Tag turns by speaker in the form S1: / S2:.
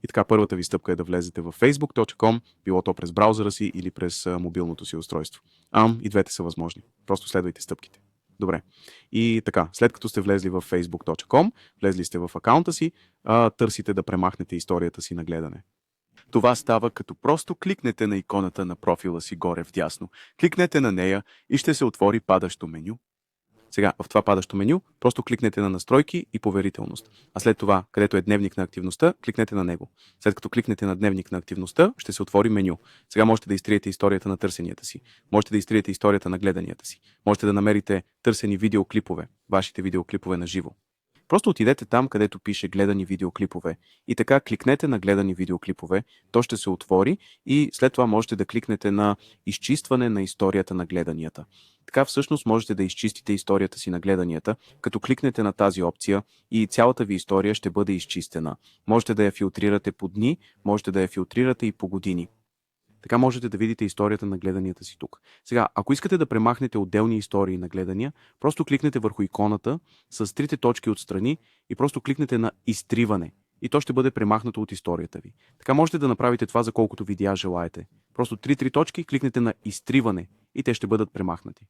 S1: И така, първата ви стъпка е да влезете в facebook.com, било то през браузъра си или през мобилното си устройство. И двете са възможни. Просто следвайте стъпките. Добре. И така, след като сте влезли в facebook.com, влезли сте в акаунта си, търсите да премахнете историята си на гледане.
S2: Това става като просто кликнете на иконата на профила си горе вдясно. Кликнете на нея и ще се отвори падащо меню.
S1: Сега, в това падащо меню, просто кликнете на настройки и поверителност. А след това, където е дневник на активността, кликнете на него. След като кликнете на дневник на активността, ще се отвори меню. Сега можете да изтриете историята на търсенията си. Можете да изтриете историята на гледанията си. Можете да намерите търсени видеоклипове, вашите видеоклипове на живо. Просто отидете там, където пише гледани видеоклипове и така кликнете на гледани видеоклипове, то ще се отвори и след това можете да кликнете на изчистване на историята на гледанията. Така всъщност можете да изчистите историята си на гледанията, като кликнете на тази опция и цялата ви история ще бъде изчистена. Можете да я филтрирате по дни, можете да я филтрирате и по години. Така можете да видите историята на гледанията си тук. Сега, ако искате да премахнете отделни истории на гледания, просто кликнете върху иконата с трите точки отстрани и просто кликнете на изтриване. И то ще бъде премахнато от историята ви. Така можете да направите това за колкото видеа желаете. Просто три точки, кликнете на изтриване и те ще бъдат премахнати.